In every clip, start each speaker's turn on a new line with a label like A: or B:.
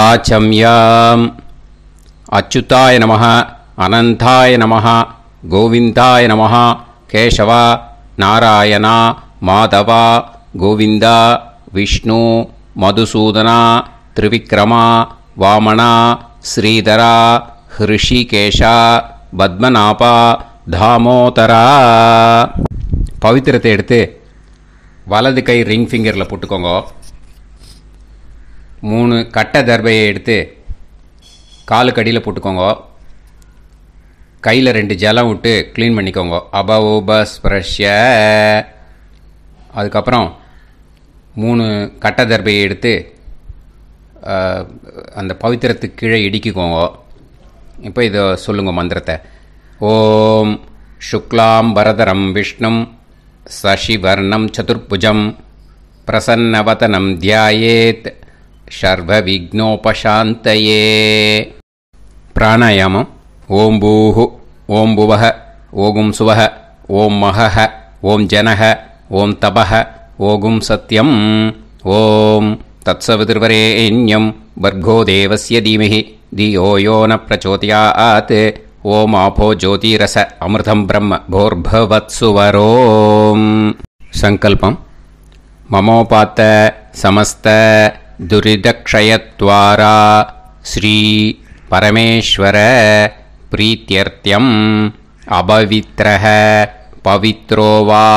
A: आचम्याम् अच्युताय नमः अनंताय नमः गोविंदाय नमः केशव नारायण माधव गोविंद विष्णु मधुसूदन त्रिविक्रम वामन श्रीधर ऋषिकेश पद्मनाभ दामोदर पवित्रத்தை எடுத்து வலது கை ரிங் ஃபிங்கரில் போட்டுக்கோங்க. 3 கட்டை தர்பையை எடுத்து காலுக்கு அடியில் போட்டுக்கோங்க. கையில் 2 ஜலம் விட்டு க்ளீன் பண்ணிக்கோங்க. அபவோபஸ்பிரஷ்ய. அதுக்கப்புறம் 3 கட்டை தர்பையை எடுத்து அந்த பவித்திரத்துக்கு கீழே இடிக்கிக்கோங்க. இப்போ இதை சொல்லுங்க மந்திரத்தை. ஓம் சுக்லாம் வரதரம் விஷ்ணும் சசிவர்ணம் சதுர்புஜம் பிரசன்னவதனம் தியாயேத் சர்வ விக்னோபசாந்தயே. பிராணாயாமம். ஓம் பூஹு ஓம் புவஹ ஓகும் சுவஹ ஓம் மஹஹ ஓம் ஜனஹ ஓம் தபஹ ஓகும் சத்யம் ஓம் தத்சவிதுர்வரேண்யம் வர்கோ தேவஸ்ய தீமஹி தியோ யோ ந பிரச்சோதயாத் ஓம் ஆபோ ஜோதிரச அமிர்தம் பிரம்ம போர்பவத்சுவரோம். சங்கல்பம். மமோபாத்த சமஸ்த துரிதக்ஷயத்வாரா ஸ்ரீ பரமேஸ்வர பிரீத்யர்த்தியம் அபவித்ரஹ பவித்ரோ வா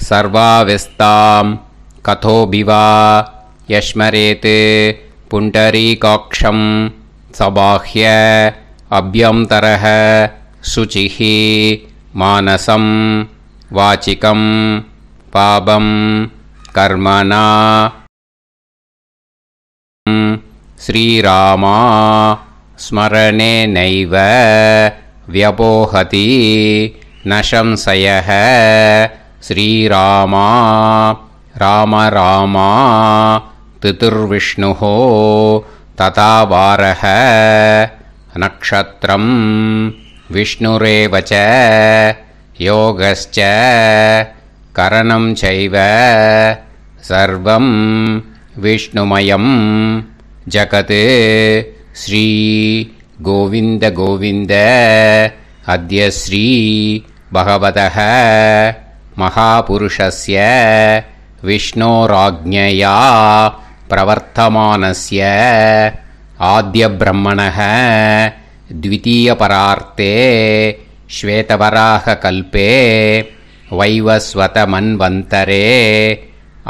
A: சர்வாவஸ்தாம் கதோபிவா யஸ்மரேத் புண்டரீகாக்ஷம் சபாஹ்ய அப்யந்தரஹ சுசிஹ மானசம் வாசிகம் பாபம் கர்மணா ஸ்ரீராமா ஸ்மரணேனைவ வ்யபோஹதி ந சம்சயः. ஸ்ரீராமா ராம ராமா திதிர்விஷ்ணுः ததா வாரஹ நக்ஷத்ரம் விஷ்ணுரேவ ச யோகஸ்ச கரணம் சைவ சர்வம் விஷ்ணுமயம் ஜகத். ஸ்ரீ கோவிந்த கோவிந்த அத்ய ஸ்ரீ பகவதः மகாபுருஷஸ்ய விஷ்ணோராஜ்ஞயா பிரவர்த்தமானஸ்ய ஆத்ய பிரம்மணः த்விதீயபரார்த்தே ஸ்வேதவராக கல்பே வைவஸ்வத மன்வந்தரே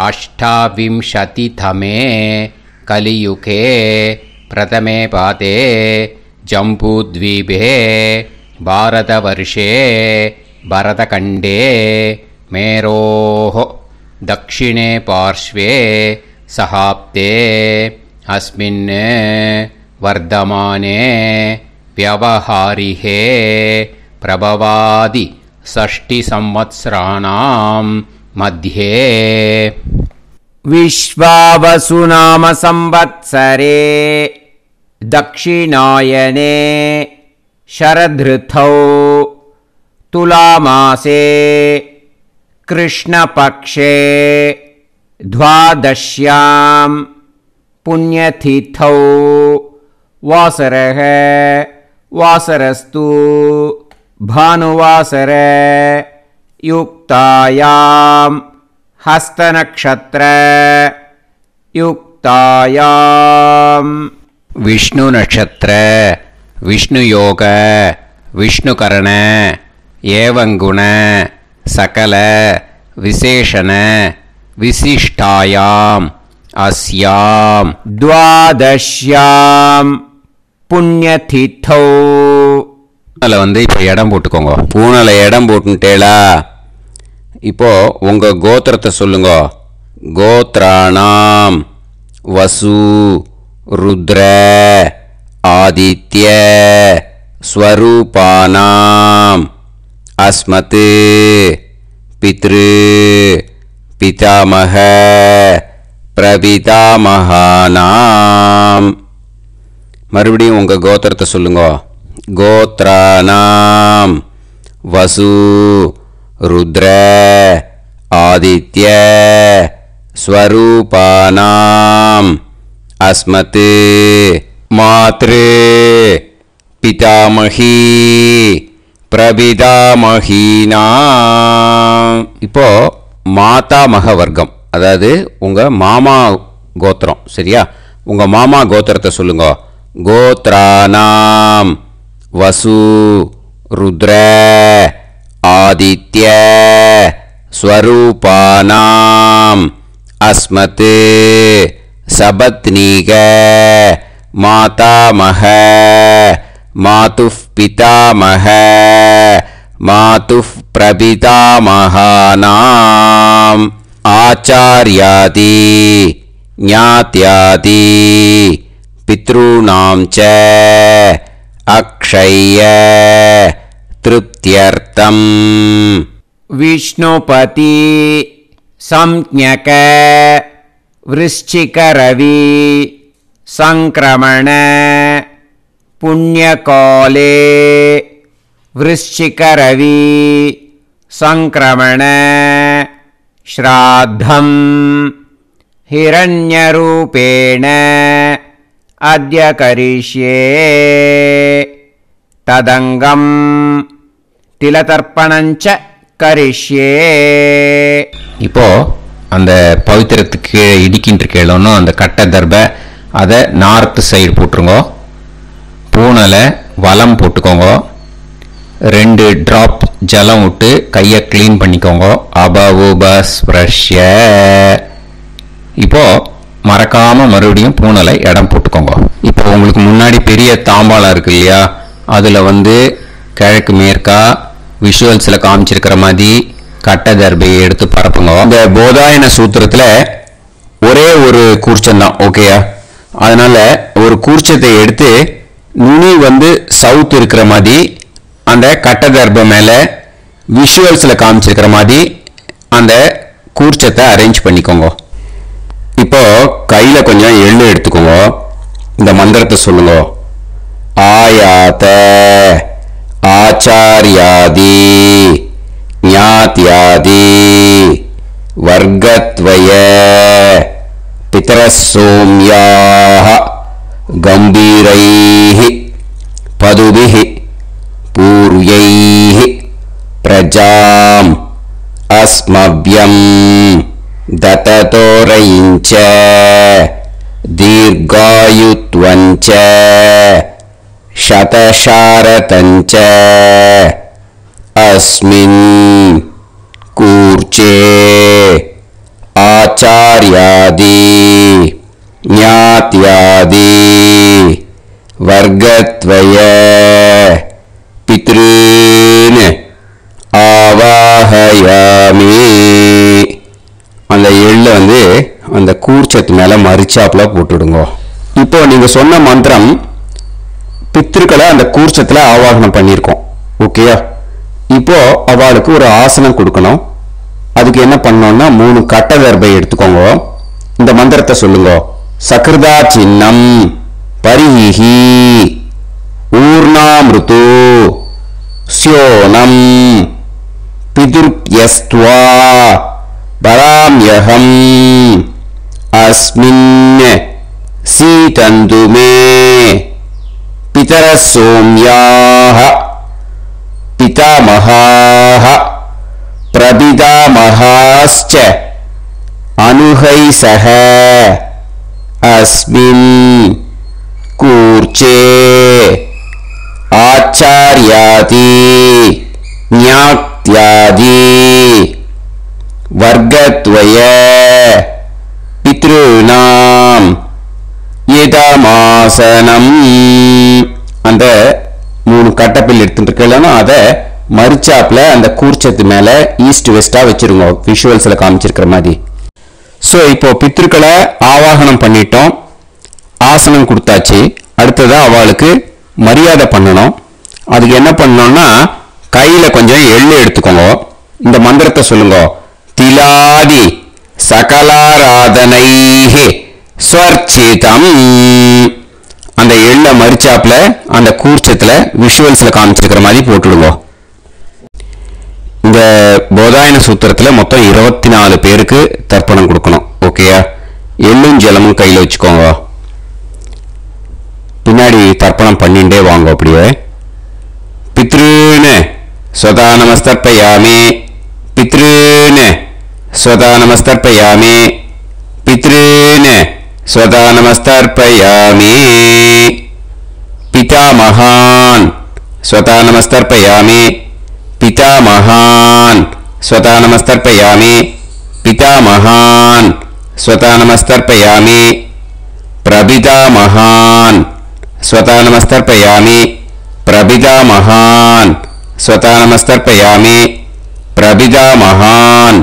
A: அஷ்டாவிம்சதிதமே கலியுகே பிரதமே பாதே ஜம்பூத்வீபே பாரதவர்ஷே பரதகண்டே மேரோः दक्षिणे पार्श्वे सहाप्ते अस्मिन् वर्धमाने व्यवहारिहे प्रभवादि षष्टिसंवत्सराणां मध्ये विश्वावसुनाम संवत्सरे दक्षिणायने शरदृतौ तुलामासे कृष्णपक्षे द्वादश्यां पुण्यतिथौ वासरः वासरस्तु भानुवासर युक्तायां हस्तनक्षत्र युक्तायां विष्णु नक्षत्र विष्णु योग विष्णुकरण एवं गुण सकल विशेषण विशिष्टायां अस्यां द्वादश्यां पुण्यतिथौ. அதில் வந்து இப்போ இடம் போட்டுக்கோங்க. பூனல இடம் போட்டுட்டேளா. இப்போ உங்க கோத்திரத்தை சொல்லுங்க. கோத்ராணாம் வசு ருத்ர ஆதித்ய ஸ்வரூபானாம் அஸ்மத் பித்ரு பிதாமக பிரபிதாமகானாம். மறுபடியும் உங்க கோத்திரத்தை சொல்லுங்க. கோத்ராணாம் வசு ருத்ர ஆதித்ய ஸ்வரூபானாம் अस्मत् मातृ पितामही பிரபிதாமஹீனா. இப்போ மாதாமக வர்க்கம், அதாவது உங்க மாமா கோத்திரம். சரியா? உங்க மாமா கோத்திரத்தை சொல்லுங்க. கோத்ரானாம் வசு ருத்ர ஆதித்ய ஸ்வரூபானாம் அஸ்மத் சபத்னீக மாதாமக மாதுஃப் பிதாமக மாதுஃப் பிரபிதாமகானாம் ஆச்சார்யாதி ஞாத்யாதி பித்ருணாம் ச அக்ஷய திருப்தியர்த்தம் விஷ்ணுபதி சம்ஞக விருச்சிகரவி சங்கிரமண புண்ணியகாலே விருச்சிகரவி சங்கிரமண ஸ்ராத்தம் ஹிரண்யரூபேண அத்ய கரிஷ்யே ததங்கம் திலதர்ப்பணஞ்ச கரிஷ்யே. இப்போ அந்த பவித்திரத்துக்கு இடிக்கின்ற கேளோன்னு அந்த கட்டை தர்பை அதை நார்த்து சைடு போட்டுருங்க. பூனலை வலம் போட்டுக்கோங்க. 2 டிராப் ஜலம் விட்டு கையை க்ளீன் பண்ணிக்கோங்க. அபவுபஸ்ப்ரஷ்ய. இப்போ மறக்காம மறுபடியும் பூனலை இடம் போட்டுக்கோங்க. இப்போ உங்களுக்கு முன்னாடி பெரிய தாம்பாளம் இருக்கு இல்லையா, அதுல கிழக்கு மேற்கா விஷுவல்ஸ்ல காமிச்சிருக்கிற மாதிரி கட்ட தர்பையை எடுத்து பரப்புங்க. இந்த போதாயன சூத்திரத்துல ஒரே ஒரு கூர்ச்சம் தான், ஓகேயா? அதனால ஒரு கூர்ச்சத்தை எடுத்து நுனி சவுத் இருக்கிற மாதிரி அந்த கட்ட தர்பை மேல விஷுவல்ஸ்ல காமிச்சிருக்கிற மாதிரி அந்த கூர்ச்சத்தை அரேஞ்ச் பண்ணிக்கோங்க. இப்போ கையில கொஞ்சம் எள்ளு எடுத்துக்கோங்க. இந்த மந்திரத்தை சொல்லுங்க. ஆயாத ஆச்சாரியாதி ஞாத்யாதி வர்கத்வய பிதரசோம்யாஹ கம்பீரைஹ பதுபிஹ பூர்வைஹ பிரஜாம் அஸ்மவ்யம் தததோரயிஞ்ச தீர்காயுத்வஞ்ச சதசாரதஞ்ச அஸ்மின் கூர்ச்சே ஆச்சார்யாதி ஞாத்யாதி வர்கத்வய பித்ருன் ஆவாஹயாமி. அந்த எள்ள அந்த கூர்ச்சத்து மேல மரிச்சாப்புல போட்டுடுங்க. இப்போ நீங்க சொன்ன மந்திரம் பித்ருக்களை அந்த கூர்ச்சத்துல ஆவாகனம் பண்ணியிருக்கோம், ஓகேயா? இப்போ அவளுக்கு ஒரு ஆசனம் கொடுக்கணும். அதுக்கு என்ன பண்ணோம்னா 3 கட்ட தர்பை எடுத்துக்கோங்க. இந்த மந்திரத்தை சொல்லுங்க. சக்ருதா சின்னம் பரிஹி ஊர்ணாமிருது ஸ்யோனம் பிதுர்யஸ்த்வா பராம்யஹம் அஸ்மின் சீதந்து மே பிதரசோம்யாஹ பிதாமஹாஹ பிரபிதாமஹாஸ்ச அனுஹைசஹ அஸ்மின் கூர்ச்சே ஆச்சார்யாதி ஞாத்யாதி வர்கத்வய பித்ருணாம் இதமாசனம். அந்த 3 கட்டப்பில் எடுத்துட்டு இருக்கலன்னா அதை மரிச்சாப்ல அந்த கூர்ச்சத்து மேல ஈஸ்ட் வெஸ்டா வச்சிருங்க, விஷுவல்ஸ்ல காமிச்சிருக்கிற மாதிரி. ஸோ இப்போ பித்ருக்களை ஆவாகனம் பண்ணிட்டோம், ஆசனம் கொடுத்தாச்சு. அடுத்ததா அவளுக்கு மரியாதை பண்ணணும். அதுக்கு என்ன பண்ணணும்னா கையில கொஞ்சம் எள்ளு எடுத்துக்கோங்க. இந்த மந்திரத்தை சொல்லுங்க. திலாதி சகலாராதனைஹி ஸ்வர்ச்சிதம். அந்த எள்ள மரிச்சாப்ல அந்த கூர்ச்சத்துல விஷுவல்ஸ்ல காமிச்சிருக்கிற மாதிரி போட்டுடுங்க. இந்த போதாயன சூத்திரத்துல மொத்தம் 24 பேருக்கு தர்ப்பணம் கொடுக்கணும், ஓகேயா? எள்ளும் ஜலமும் கையில வச்சுக்கோங்க. பின்னாடி தர்ப்பணம் பண்ணிண்டே வாங்க. அப்படியே பித்ருன்னு ஸ்வதா நமஸ்தர்ப்பயாமி, பித்ருன்னு ஸ்வதா நமஸ்தர்ப்பயாமி, பித்ருன்னு ஸ்வதா நமஸ்தர்ப்பயாமி. பிதாமகான் ஸ்வதா நமஸ்தர்ப்பயாமி, பிதாமகான் ஸ்வதா நமஸ்தர்ப்பயாமி, பிதாமகான் ஸ்வதா நமஸ்தர்ப்பயாமி. பிரபிதாமகான் ஸ்வதா நமஸ்தர்ப்பயாமி, பிரபிதாமகான் ஸ்வதா நமஸ்தர்ப்பயாமி, பிரபிதாமகான்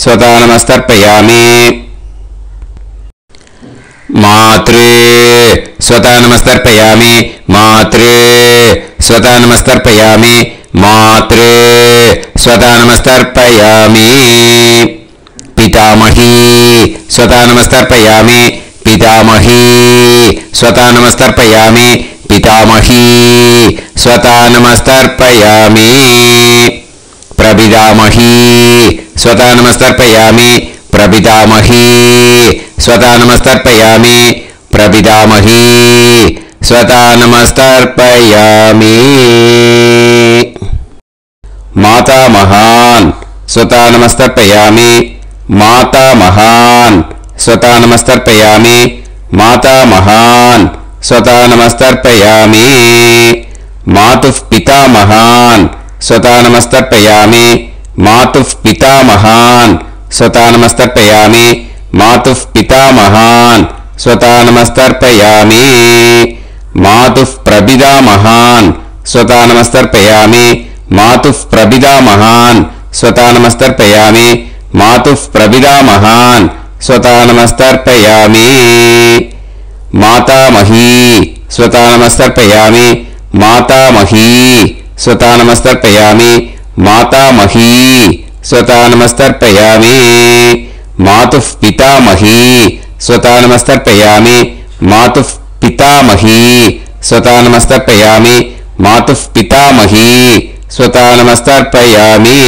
A: ஸ்வதா நமஸ்தர்ப்பயாமி. மாத்ரு ஸ்வதா நமஸ்தர்ப்பயாமி, மாத்ரு ஸ்வதா நமஸ்தர்ப்பயாமி, மாத்ரு ஸ்வதா நமஸ்தர்ப்பயாமி. பிதாமஹி ஸ்வதா நமஸ்தர்ப்பயாமி, பிதாமஹி ஸ்வதா நமஸ்தர்ப்பயாமி, பிதாமஹி ஸ்வதா நமஸ்தர்ப்பயாமி. பிரபிதாமஹி ஸ்வதா நமஸ்தர்ப்பயாமி, பிரபிதாமஹி ஸ்வதா நமஸ்தர்ப்பயாமி, பிரபிதாமஹி ஸ்வதா நமஸ்தர்ப்பயாமி. மாதாமகான் ஸ்வதா நமஸ்தர்ப்பயாமி, மாதாமகான் ஸ்வதா நமஸ்தர்ப்பயாமி, மாதாமகான் ஸ்வதா நமஸ்தர்ப்பயாமி. மாதுః பிதாமகான் ஸ்வதா நமஸ்தர்ப்பயாமி, மாதுః பிதாமகான் ஸ்வதா நமஸ்தர்ப்பயாமி, மாதுః பிதாமகான் ஸ்வதா நமஸ்தர்ப்பயாமி. மாதுః பிரபிதாமகான் ஸ்வதா நமஸ்தர்ப்பயாமி, மாதுః பிரபிதாமகான் ஸ்வதா நமஸ்தர்ப்பயாமி, மாதுః பிரபிதாமகான் ஸ்வதா நமஸ்தர்ப்பயாமி. மாதாமஹி ஸ்வதா நமஸ்தர்ப்பயாமி, மாதாமஹி ஸ்வதா நமஸ்தர்ப்பயாமி, மாதாமஹி ஸ்வதா நமஸ்தர்ப்பயாமி. மாதுః பிதாமஹி ஸ்வதா நமஸ்தர்ப்பயாமி, மாதுః பிதாமஹி ஸ்வதா நமஸ்தர்ப்பயாமி, மாதுః பிதாமஹி ஸ்வதா நமஸ்தர்ப்பயாமி.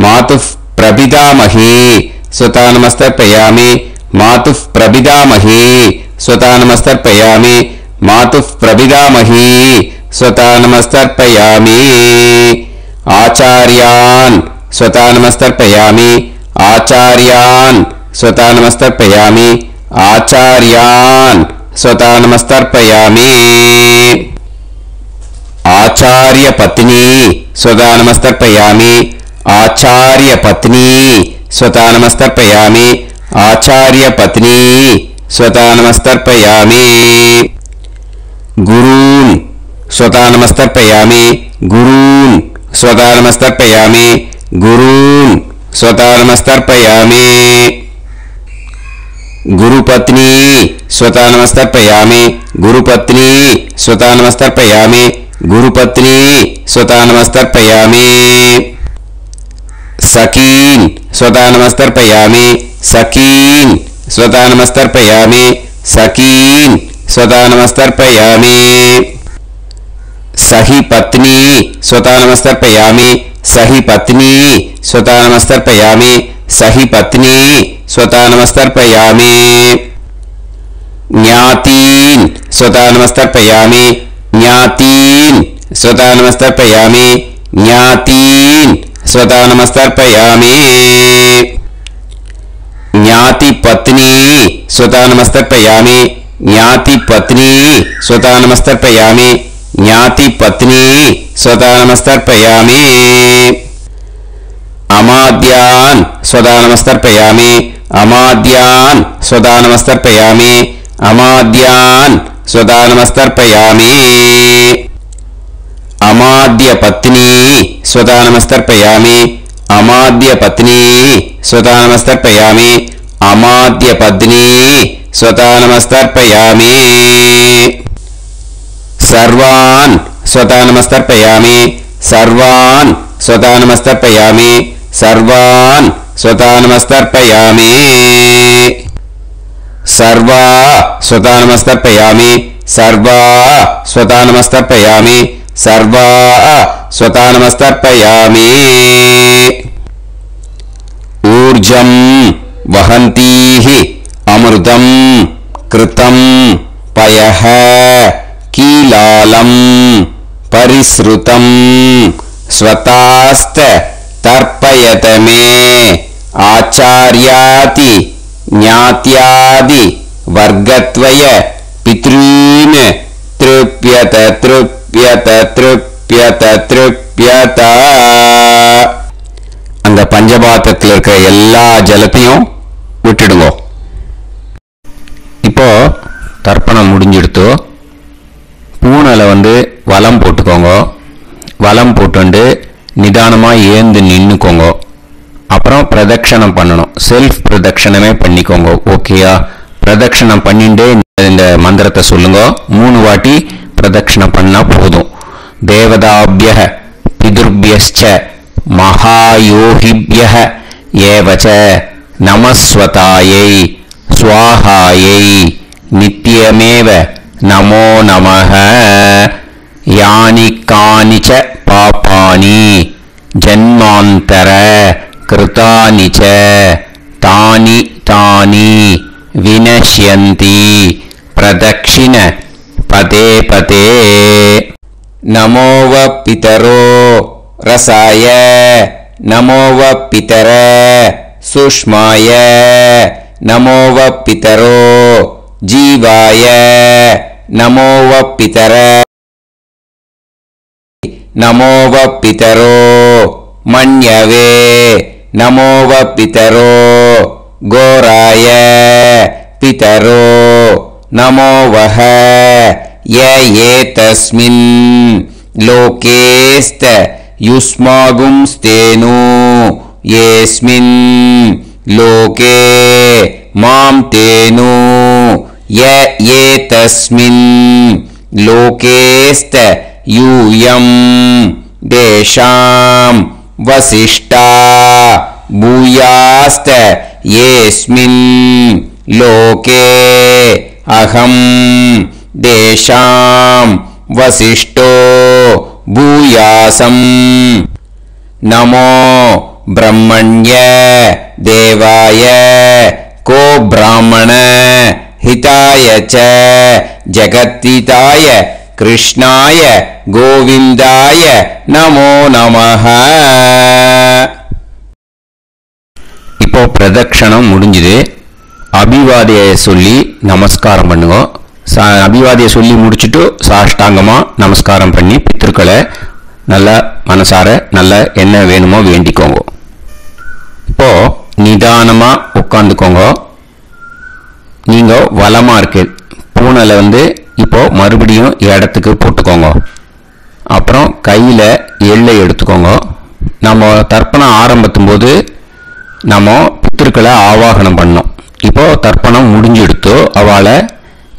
A: மாதுః பிரபிதாமஹி ஸ்வதா நமஸ்தர்ப்பயாமி, மாதுః பிரபிதாமஹி ஸ்வதா நமஸ்தர்ப்பயாமி, மாதுః பிரபிதாமஹி ஸ்வதா நமஸ்தர்ப்பயாமி. ஆச்சார்யான் ஸ்வதா நமஸ்தர்ப்பயாமி, ஆச்சார்யான் ஸ்வதா நமஸ்தர்ப்பயாமி, ஆச்சார்யான் ஸ்வதா நமஸ்தர்ப்பயாமி. ஆச்சார்ய பத்னி ஸ்வதா நமஸ்தர்ப்பயாமி, ஆச்சார்ய பத்னி ஸ்வதா நமஸ்தர்ப்பயாமி, ஆச்சார்ய பத்னி ஸ்வதா நமஸ்தர்ப்பயாமி. குரூன் ஸ்வதா நமஸ்தர்ப்பயாமி, குரூன் ஸ்வதா நமஸ்தர்ப்பயாமி, குரூன் ஸ்வதா நமஸ்தர்ப்பயாమి. గురుపత్ని స్వతా నమస్తర్పయామి, గురుపత్ని స్వతా నమస్తర్పయామి, గురుపత్ని స్వతా నమస్తర్పయామి. సఖీన్ స్వతా నమస్తర్పయామి, సఖీన్ స్వతా నమస్తర్పయామి, సఖీన్ స్వతా నమస్తర్పయామి. సహి పత్ని స్వతా నమస్తర్పయామి, సహి పత్ని స్వతా నమస్తర్పయామి, సహి పత్ని స్వతా నమస్తర్పయామి. జ్ఞాతీన్ స్వతా నమస్తర్పయామి, జ్ఞాతీన్ స్వతా నమస్తర్పయామి, జ్ఞాతీన్ స్వతా నమస్తర్పయామి. జ్ఞాతి పత్ని స్వతా నమస్తర్పయామి, జ్ఞాతి పత్ని స్వతా నమస్తర్పయామి, జ్ఞాతి పత్ని స్వతా నమస్తర్పయామి. అమాద్యాన్ స్వదా నమస్తర్పయామి, అమాద్యాన్ స్వదా నమస్తర్పయామి, అమాద్యాన్ స్వదా నమస్తర్పయామి. అమాద్య పత్ని స్వదా నమస్తర్పయామి, అమాద్య పత్ని స్వదా నమస్తర్పయామి, అమాద్య పత్ని స్వదా నమస్తర్పయామి. సర్వాన్ స్వదా నమస్తర్పయామి, సర్వాన్ స్వదా నమస్తర్పయామి, సర్వాన్ స్వతా నమస్తర్పయామి. సర్వా స్వతా నమస్తర్పయామి, సర్వా స్వతా నమస్తర్పయామి, సర్వా స్వతా నమస్తర్పయామి. ఊర్జం వహంతీః అమృతం కృతం பயஹ கீலாலம் பரிஸ்ருதம் ஸ்வதாஸ்த தர்ப்பயதமே ஆச்சார்யாதி ஞாத்யாதி வர்க்கத்வய பித்ரீன் த்ருப்யத த்ருப்யத த்ருப்யத த்ருப்யத. அந்த பஞ்சபாத்திரத்தில் இருக்கிற எல்லா ஜலத்தையும் விட்டுடுங்க. இப்போ தர்ப்பணம் முடிஞ்சிடுத்து. பூனலை வலம் போட்டுக்கோங்க. வலம் போட்டு நிதானமாக ஏந்து நின்றுக்கோங்க. அப்புறம் பிரதட்சணம் பண்ணணும். செல்ஃப் பிரதட்சணமே பண்ணிக்கோங்க. ஓகேயா? பிரதட்சணம் பண்ணிட்டு இந்த மந்திரத்தை சொல்லுங்க. 3 வாட்டி பிரதட்சணம் பண்ணா போதும். தேவதாபிய பிதுர்பியஸ்ச மகாயோகிபிய ஏவச நமஸ்வதாயை ஸ்வாஹாயை நித்யமேவ நமோ நமஹ. யானி கானிச்ச பாபானி ஜன்மாந்தர கிருதானி ச தானி தானி வினஷ்யந்தி பிரதக்ஷிண பதே பதே. நமோவ பிதரோ ரசாய நமோவ பிதர சுஷ்மாய நமோவ பிதரோ ஜீவாய நமோவ பிதர நமோவ பிதரோ மன்யவே நமோவ பிதரோ கோராய பிதரோ நமோவஹ ய ஏதஸ்மின் லோகேஸ்த யுஸ்மாகும் ஸ்தேனு ஏஸ்மின் லோகே மாம் தேனு ய ஏதஸ்மின் லோகேஸ்த யூயம் தேஷாம் வசிஷ்டா பூயாஸ்த ஏஸ்மின் லோகே அகம் தேஷாம் வசிஷ்டோ பூயாசம். நமோ பிரம்மண்ய தேவாய கோ பிராமண ஹிதாய ச ஜகத்ஹிதாய கிருஷ்ணாய கோவிந்தாய நமோ நமஹ. இப்போ பிரதட்சணம் முடிஞ்சுது. அபிவாதியை சொல்லி நமஸ்காரம் பண்ணுங்க. அபிவாதியை சொல்லி முடிச்சுட்டு சாஷ்டாங்கமா நமஸ்காரம் பண்ணி பித்ருக்களை நல்லா மனசார நல்லா என்ன வேணுமோ வேண்டிக்கோங்க. இப்போ நிதானமா உட்காந்துக்கோங்க. நீங்க வலமா இருக்கு பூனலை இப்போ மறுபடியும் இடத்துக்கு போட்டுக்கோங்க. அப்புறம் கையில எள்ளை எடுத்துக்கோங்க. நம்ம தர்ப்பணம் ஆரம்பிக்கும் போது நம்ம பித்ருக்களை ஆவாகனம் பண்ணோம். இப்போ தர்ப்பணம் முடிஞ்செடுத்து அவளை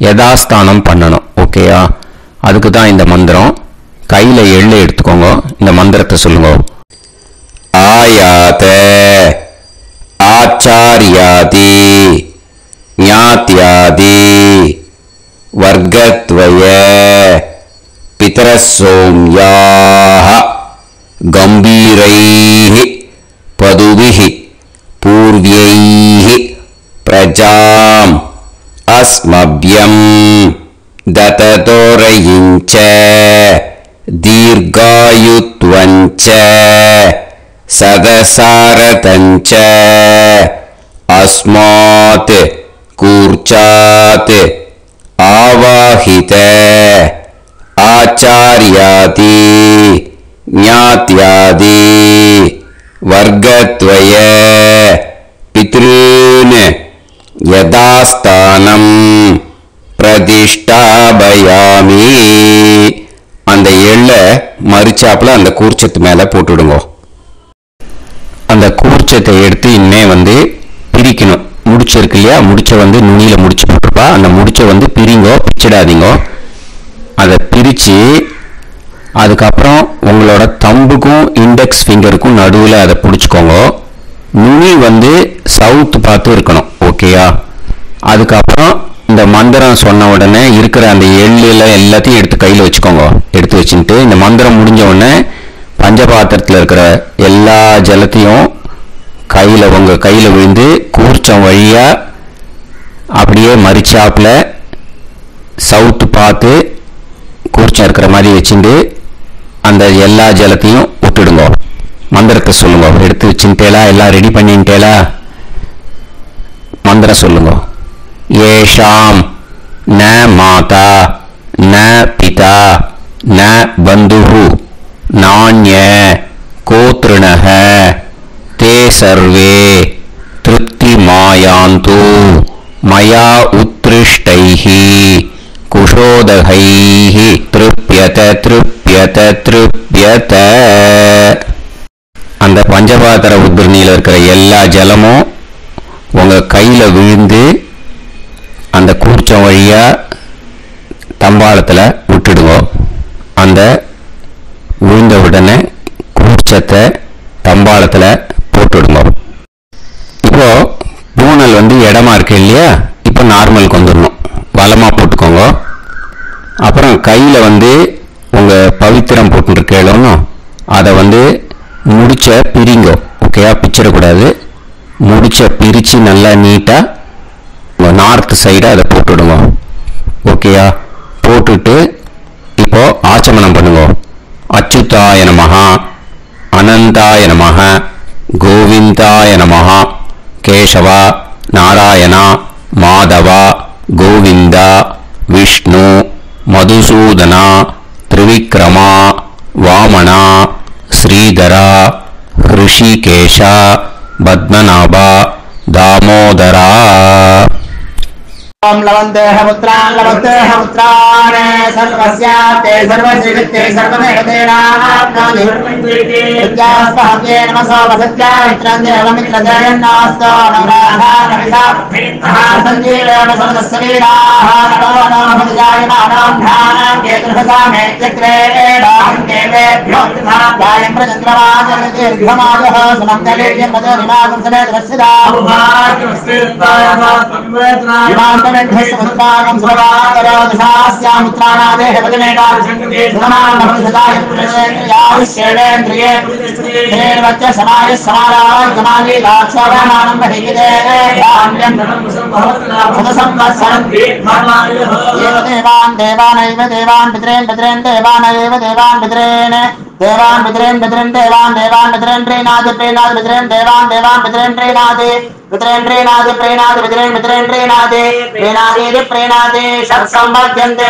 A: யதாஸ்தானம் பண்ணணும். ஓகேயா? அதுக்கு தான் இந்த மந்திரம். கையில எள்ளை எடுத்துக்கோங்க. இந்த மந்திரத்தை சொல்லுங்க. ஆயாத ஆச்சாரியாதி ஞாத்யாதி வர்க்கத்வய பிதரசோம்யாஹ கம்பீரைஹ பதுவிஹ பூர்வ்யைஹ பிரஜாம் அஸ்மப்யம் தததோரயிஞ்ச தீர்காயுத்வஞ்ச சதசாரதஞ்ச அஸ்மாத் கூர்ச்சாத் ஆவாஹித ஆச்சார்யாதி ஞாத்யாதி வர்க்கத்வய பித்ருன் யதாஸ்தானம் பிரதிஷ்டாபயாமி. அந்த எள்ளை மறிச்சாப்புல அந்த கூர்ச்சத்து மேல போட்டுடுங்க. அந்த கூர்ச்சத்தை எடுத்து இன்னே பிரிக்கணும். முடிச்சிருக்கு இல்லையா? முடிச்ச நுனியில முடிச்சு போட்டுருப்பா. அந்த முடிச்ச பிரிங்கோ, பிச்சிடாதீங்க. அதை பிரிச்சு அதுக்கப்புறம் உங்களோட தம்புக்கும் இண்டெக்ஸ் ஃபிங்கருக்கும் நடுவில் அதை பிடிச்சிக்கோங்க. நுனி சவுத் பார்த்து இருக்கணும். ஓகேயா? அதுக்கப்புறம் இந்த மந்திரம் சொன்ன உடனே இருக்கிற அந்த எள்ளில் எல்லாத்தையும் எடுத்து கையில் வச்சுக்கோங்க. எடுத்து வச்சுட்டு இந்த மந்திரம் முடிஞ்ச உடனே பஞ்சபாத்திரத்தில் இருக்கிற எல்லா ஜலத்தையும் உங்கள் கையில் விழுந்து கூர்ச்சம் வழியாக அப்படியே மறிச்சாப்புல சவுத்து பார்த்து கூர்ச்சம் இருக்கிற மாதிரி வச்சுட்டு அந்த எல்லா ஜலத்தையும் விட்டுடுங்க. மந்திரத்தை சொல்லுங்க. எடுத்து வச்சுட்டேலா, எல்லாம் ரெடி பண்ணிட்டேலா? மந்திரம் சொல்லுங்க. ஏஷாம் ந மாதா ந பிதா ந பந்துஹு நாண்ய கோத்ருணஹ தே சர்வே திருப்தி மாயாந்து மயா உத்ருஷ்டைஹி குஷோதகைஹி திருப்யத திருப்யத திருப்யத. அந்த பஞ்சபாத்திர உத்ரணியில் இருக்கிற எல்லா ஜலமும் உங்க கையில விழுந்து அந்த கூர்ச்சம் வழியா தம்பாளத்துல விட்டுடுங்க. அந்த விழுந்த உடனே கூர்ச்சத்தை தம்பாளத்துல போட்டுடுங்க. இப்போ பூனல் இடமா இருக்கு இல்லையா, இப்போ நார்மலுக்கு வந்துடணும். வலமா போட்டுக்கோங்க. அப்புறம் கையில உங்க பவித்திரம் போட்டுருக்கேளும் அதை முடிச்ச பிரிங்க. ஓகேயா? பிச்சிடக்கூடாது. முடிச்ச பிரிச்சு நல்லா நீட்டா நார்த் சைடு அதை போட்டுடுங்க. ஓகேயா? போட்டுட்டு இப்போ ஆச்சமனம் பண்ணுங்க. அச்சுதாய நமஹ அனந்தாய நமஹ கோவிந்தாய நமஹ கேசவா நாராயணா மாதவா கோவிந்தா விஷ்ணு மதுசூதனா திரிவிக்ரமா வாமனா ஸ்ரீதரா ஹிருஷிகேஷா பத்மநாபா தாமோதரா.
B: लवन्तेह पुत्रान् लवन्तेह पुत्रान् सर्वस्याते सर्वश्रीवित्ते सर्वमेवतेनाप्नोति विद्यास्पहते नमसो वसत्यामित्रं देवमित्रजयन्नास्तो नमराधानमिषाः सञ्जीवेन समदस्सवीराः नमो नमः विजायमानां ध्यानां केतुर्भसामेत्यग्रेणां देवेभ्यो गायं प्रचन्द्रमाजनिर्घमाजः सुमङ्गलेयं पदनिमागं समेतवस्सिदाः ृष्टागं सुभगादशास्यामुत्राणादेह वदनेकाशेवेन्द्रिये समाय समाराय कमाली दाक्षाणानं देवान् देवानैव देवान् पितॄन् पितॄन् देवानैव देवान् पितॄन् देवान् पितॄन् पितॄन् देवान् देवान् पितॄन् प्रीणाति प्रीणाति पितॄन् देवान् देवान् पितॄन् प्रीणाति पितॄन् प्रीणाति प्रीणाति पितॄन् पितॄन् प्रीणाति प्रीणाति प्रीणाति षट्सम्बध्यन्ते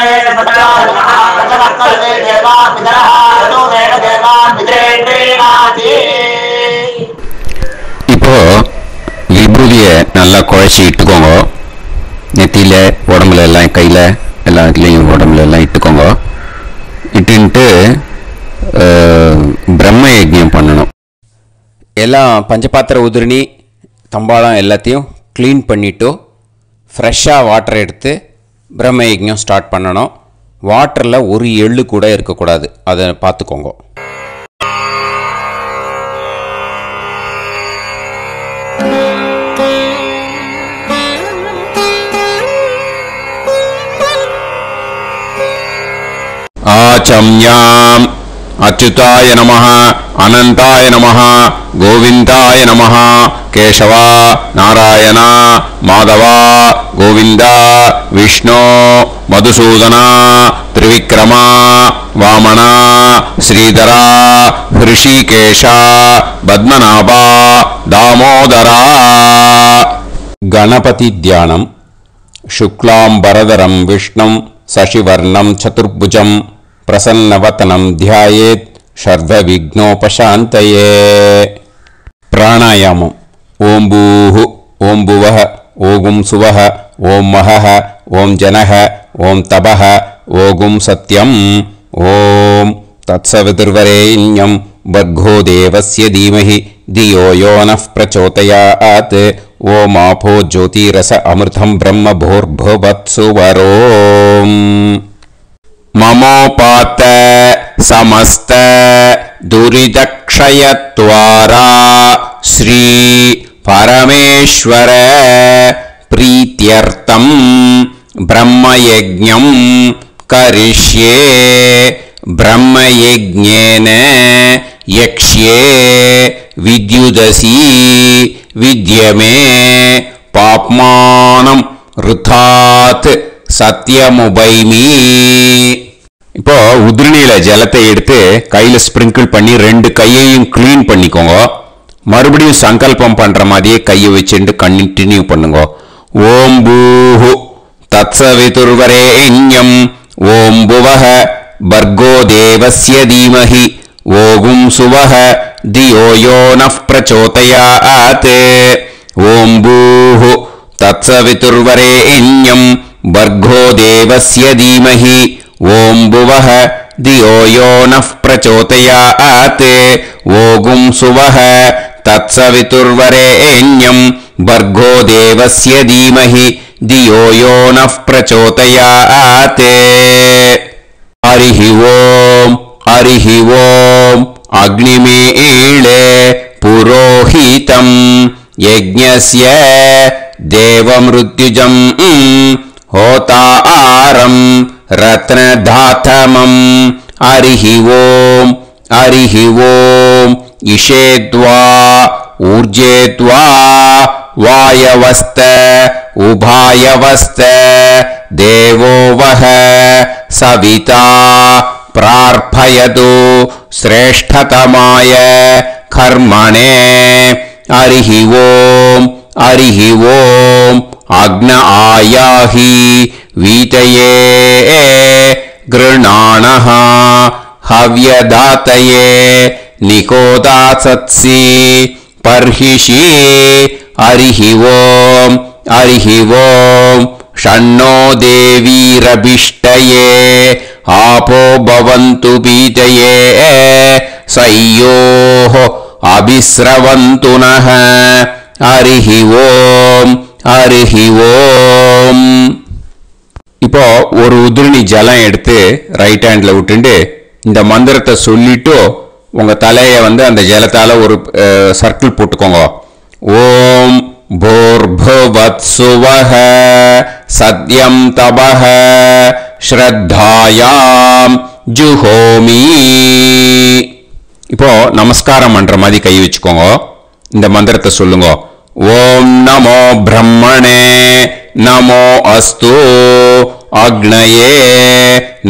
B: देवान् पितरः तो देव देवान् पितॄन् प्रीणाति.
A: இப்போ விபூதியை நல்லா குழைச்சி இட்டுக்கோங்க. நெத்தியில உடம்புல எல்லாம் கையில எல்லா இடத்துலையும் உடம்புல எல்லாம் இட்டுக்கோங்க. இட்டுன்ட்டு பிரம்ம யஜ்ஞம் பண்ணணும். எல்லாம் பஞ்சபாத்திர உதிரணி தம்பாளம் எல்லாத்தையும் க்ளீன் பண்ணிவிட்டு ஃப்ரெஷ்ஷாக வாட்டர் எடுத்து பிரம்ம யஜ்ஞம் ஸ்டார்ட் பண்ணணும். வாட்டரில் ஒரு எள்ளு கூட இருக்கக்கூடாது, அதை பார்த்துக்கோங்க. ஆச்சம்யாம் அச்சுதாய நமஹ அனந்தாய நமஹ கோவிந்தாய நமஹ கேசவா நாராயணா மாதவா கோவிந்தா விஷ்ணு மதுசூதனா திரிவிக்ரமா வாமனா ஸ்ரீதரா ஹிருஷிகேஷா பத்மநாபா தாமோதரா. கணபதி தியானம். शुक्लांबरधरं विष्णुं शशिवर्णं चतुर्भुजं प्रसन्नवदनं ध्यायेत् सर्वविघ्नोपशान्तये. प्राणायामम्. ओं भूः ओं भुवः ओं सुवः ओं महः ओं जनः ओं तपः ओं सत्यम्. ओं तत्सवितुर्वरेण्यं भर्गो देवस्य धीमहि धियो यो नः प्रचोदयात्. ओम आपो ज्योतिरस अमृतं ब्रह्म भूर्भुवत्सुवरोम्. ममोपात समस्त दुरिदक्षयत्वारा श्री परमेश्वर प्रीत्यर्थं ब्रह्मयज्ञं करिष्ये. ब्रह्मयज्ञेन यक्ष्ये विद्युदसि विद्यमे पाप्मानं ऋथात् சத்யமுபைமி. இப்போ உதிரணியில ஜலத்தை எடுத்து கையில ஸ்பிரிங்கிள் பண்ணி 2 கையையும் கிளீன் பண்ணிக்கோங்க. மறுபடியும் சங்கல்பம் பண்ற மாதிரியே கையை வச்சுட்டு கண்டினியூ பண்ணுங்க. ஓம் பூஹு தத்சவிதுர்வரேண்யம் ஓம் புவஹ பர்கோ தேவஸ்ய தீமஹி ஓகும் சுவஹ தியோ யோ நஃப் பிரச்சோதயாத். ஓம் பூஹு தத்சவிதுர்வரேண்யம் பர்கோ தேவஸ்ய தீமஹி ஓம் புவஹ தியோ யோ நஃப் பிரச்சோதயாத். ஓகும் சுவஹ தத்சவிதுர்வரேண்யம் பர்கோ தேவஸ்ய தீமஹி தியோ யோ நஃப் பிரச்சோதயாத். ஹரிஹி ஓம் ஹரிஹி ஓம் அக்னிமீளே புரோஹிதம் யஜ்ஞஸ்ய தேவமிருத்யுஜம் ஹோதாரம் ரத்னதாதமம். ஹரிஹி ஓம் ஹரிஹி ஓம் இஷேத்வா ஊர்ஜேத்வா வாயவஸ்த உபாயவஸ்த தேவோ வஹ சவிதா பிரார்ப்பயது ஸ்ரேஷ்டதமாய கர்மணே. ஹரிஹி ஓம் ஹரிஹி ஓம் அக்ன ஆயாஹி வீதயே கிருணாணஹ ஹவ்யதாதயே நிகோதாசத்சி பர்ஹிஷி. ஹரிஹி ஓம் ஹரிஹி ஓம் ஷண்ணோ தேவீரபிஷ்டயே ஆபோ பவந்து பீதயே சய்யோஹ அபிஸ்ரவந்து நஹ. ஹரிஹி ஓம் ஹரிஹி ஓம். இப்போ ஒரு உதிரணி ஜலம் எடுத்து ரைட் ஹேண்ட்ல விட்டுண்டு இந்த மந்திரத்தை சொல்லிட்டு உங்க தலையை அந்த ஜலத்தால ஒரு சர்க்கிள் போட்டுக்கோங்க. ஓம் பூர்புவத் சுவஹ சத்யம் தபஹ ஸ்ரத்தாயாம் ஜுஹோமி. இப்போ நமஸ்காரம் பண்ற மாதிரி கை வச்சுக்கோங்க. இந்த மந்திரத்தை சொல்லுங்க. ஓம் நமோ பிரம்மணே நமோ அஸ்து அக்னயே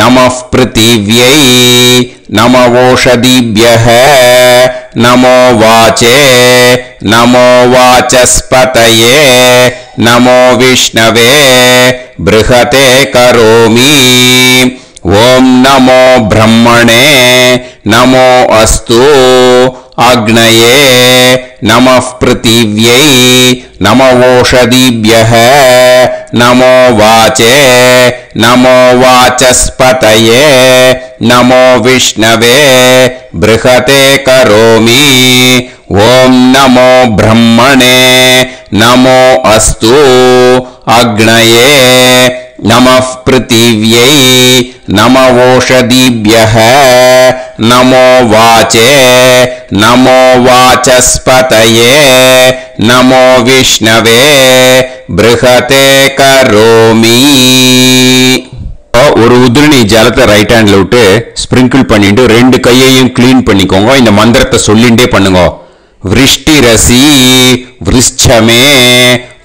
A: நமः பிருத்திவ்யை நமவோஷதிभ्यः நமோ வாச்சே நமோ வாசஸ்பதயே நமோ விஷ்ணவே ப்ருஹதே கரோமி. ஓம் நமோ பிரம்மணே நமோ அஸ்து அக்னயே நமः பிருத்திவ்யை நமவோஷதிभ्यः நமோ வாச்சே நமோ வாசஸ்பதயே நமோ விஷ்ணவே ப்ருஹதே கரோமி. ஓம் நமோ பிரம்மணே நமோ அஸ்து அக்னயே நமः பிருத்திவ்யை நமவோஷதிभ्यः நமோ வாச்சே நமோ வாசஸ்பதயே நமோ விஷ்ணவே ப்ருஹதே கரோமி. ஒரு உதிரணி ஜலத்தை ரைட் ஹேண்ட்ல விட்டு ஸ்பிரிங்கிள் பண்ணிட்டு 2 கையையும் கிளீன் பண்ணிக்கோங்க. இந்த மந்திரத்தை சொல்லிண்டே பண்ணுங்க. விருஷ்டிரசி விருஷ்சமே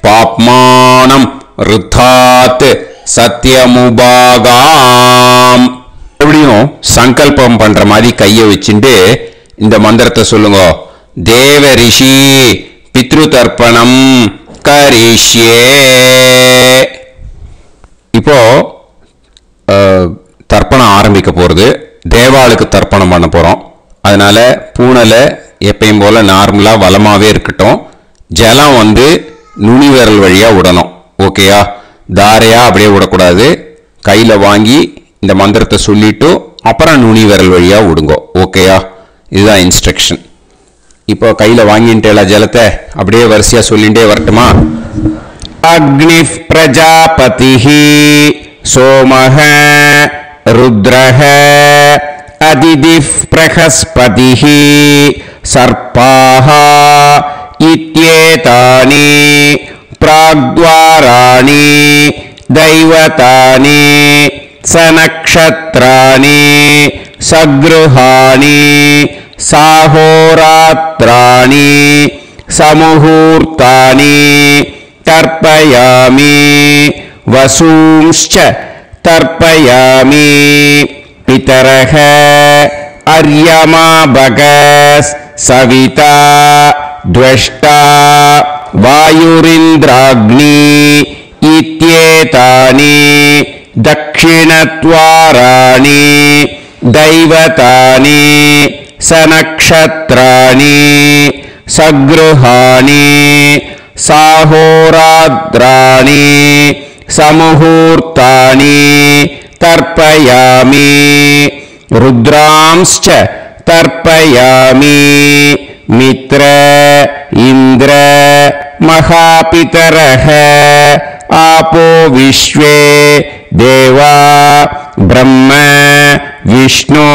A: பாப்மானம் ருத்தாத் சத்யமுபாகாம். எப்படியும் சங்கல்பம் பண்ற மாதிரி கையை வச்சுட்டு இந்த மந்திரத்தை சொல்லுங்க. தேவ ரிஷி பித்ரு தர்ப்பணம் கரிஷ்யே. இப்போ தர்ப்பணம் ஆரம்பிக்க போறது. தேவாளுக்கு தர்ப்பணம் பண்ண போறோம். அதனால பூனலை எப்பயும் போல நார்மலா வலமாவே இருக்கட்டும். ஜலம் நுனி விரல் வழியா விடணும். ஓகேயா? தாரையா அப்படியே விடக்கூடாது. கையில வாங்கி இந்த மந்திரத்தை சொல்லிட்டு அப்புறம் நுனி விரல் வழியா விடுங்க. ஓகேயா? இதுதான் இன்ஸ்ட்ரக்ஷன். இப்போ கையில வாங்கிட்டேல ஜலத்தை அப்படியே வரிசையா சொல்லிட்டே வரட்டுமா? அக்னி பிரஜாபதிஹி சோமஹ ருத்ரஹ அதிதிஃப் பிரகஸ்பதிஹி சர்ப்பாஹ இத்யேதானி प्राग्द्वाराणि दैवतानि सनक्षत्राणि सगृहाणि साहोरात्राणि समुहूर्तानि तर्पयामि. वसूंश्च तर्पयामि पितरः अर्यमा भगस् सविता द्वष्टा वायुरिन्द्राग्नि इत्येतानि दक्षिणद्वाराणि दैवतानि सनक्षत्राणि सगृहाणि साहोरात्राणि समुहूर्तानि तर्पयामि रुद्रांश्च तर्पयामि मित्र इन्द्र महापितरः आपो विश्वे देवा ब्रह्म विष्णु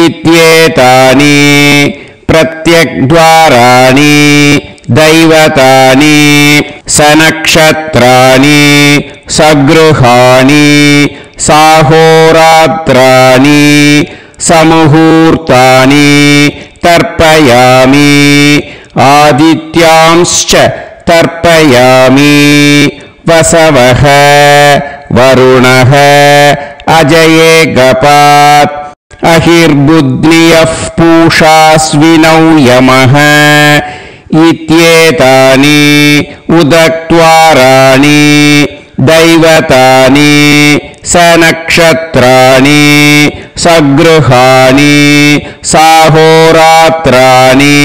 A: इत्येतानि प्रत्यग्द्वाराणि दैवतानि सनक्षत्राणि सगृहाणि साहोरात्राणि समुहूर्तानि तर्पयामि आदित्यांश्च तर्पयामि वसवः वरुणः अजये गपात् अहिर्बुद्नियः पूषास्विनौ यमः इत्येतानि उदक्त्वाराणि दैवतानि सनक्षत्राणि सगृहाणि साहोरात्राणि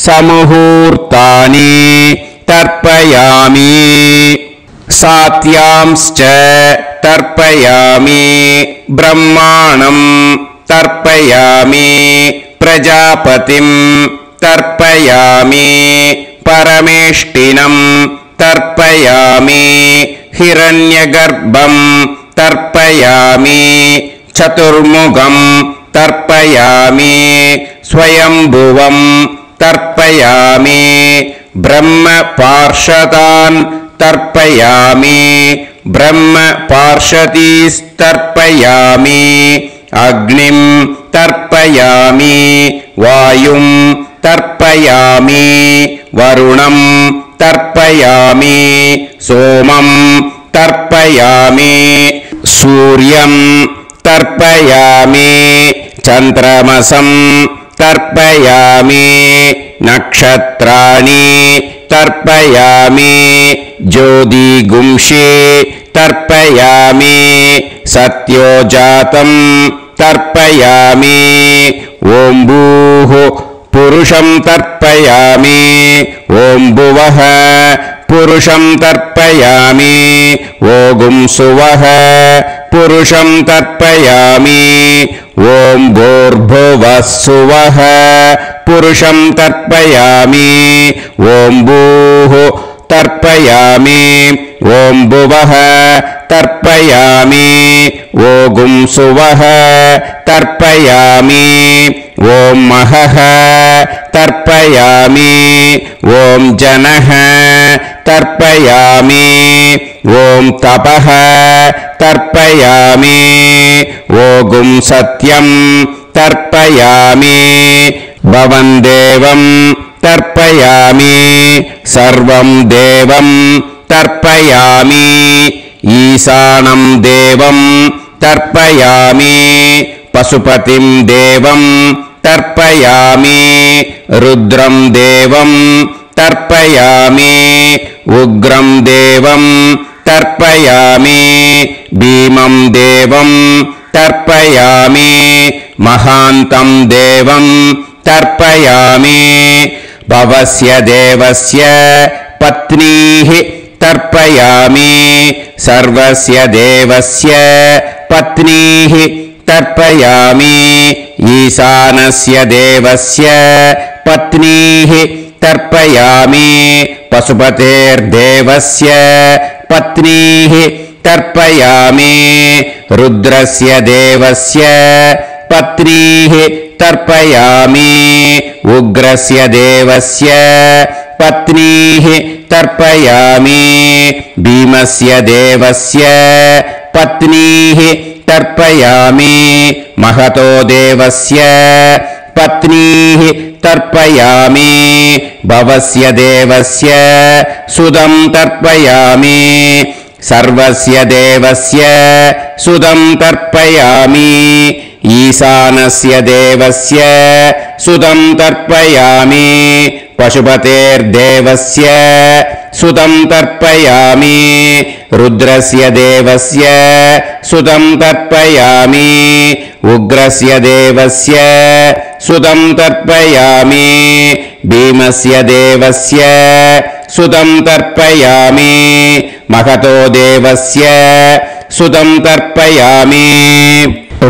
A: समुहूर्तानि तर्पयामि सात्यांश्च तर्पयामि ब्रह्माणं तर्पयामि प्रजापतिं तर्पयामि परमेष्टिनं तर्पयामि हिरण्यगर्भं तर्पयामि चतुर्मुखं तर्पयामि स्वयंभुवं तर्पयामि ब्रह्मपार्षदान् तर्पयामि ब्रह्मपार्षदीस्तर्पयामि अग्निं तर्पयामि वायुं तर्पयामि वरुणं तर्पयामि सोमं तर्पयामि सूर्यं तर्पयामि चन्द्रमसं तर्पयामि नक्षत्राणि तर्पयामि ज्योतिगुंषे तर्पयामि सत्योजातं तर्पयामि ॐ भूः पुरुषं तर्पयामि ॐ भुवः पुरुषं तर्पयामि ॐ सुवः पुरुषं तर्पयामि ॐ भूर्भुवः सुवः पुरुषं तर्पयामि ॐ भूः तर्पयामि ॐ भुवः तर्पयामि ॐ सुवः तर्पयामि ॐ महः तर्पयामि ॐ जनः तर्पयामि ॐ तपः तर्पयामि ॐ सत्यं तर्पयामि भवन् देवं तर्पयामि सर्वं देवं तर्पयामि ईशानं देवं तर्पयामि पशुपतिं देवं तर्पयामि रुद्रं देवं तर्पयामि उग्रं देवं तर्पयामि भीमं देवं तर्पयामि महान्तं देवं तर्पयामि भवस्य देवस्य पत्नीः तर्पयामि सर्वस्य देवस्य पत्नीः तर्पयामि ईशानस्य देवस्य पत्नीः तर्पयामि पशुपतेर्देवस्य पत्नीः तर्पयामि रुद्रस्य देवस्य पत्नीः तर्पयामि उग्रस्य देवस्य पत्नीः तर्पयामि भीमस्य देवस्य पत्नीः तर्पयामि महतो देवस्य पत्नीः तर्पयामि भवस्य देवस्य सुदं तर्पयामि सर्वस्य देवस्य सुतं तर्पयामि ईशानस्य देवस्य सुतं तर्पयामि पशुपतेर्देवस्य सुतं तर्पयामि रुद्रस्य देवस्य सुतं तर्पयामि उग्रस्य देवस्य सुतं तर्पयामि भीमस्य देवस्य सुतं तर्पयामि महतो देवस्य सुतं तर्पयामि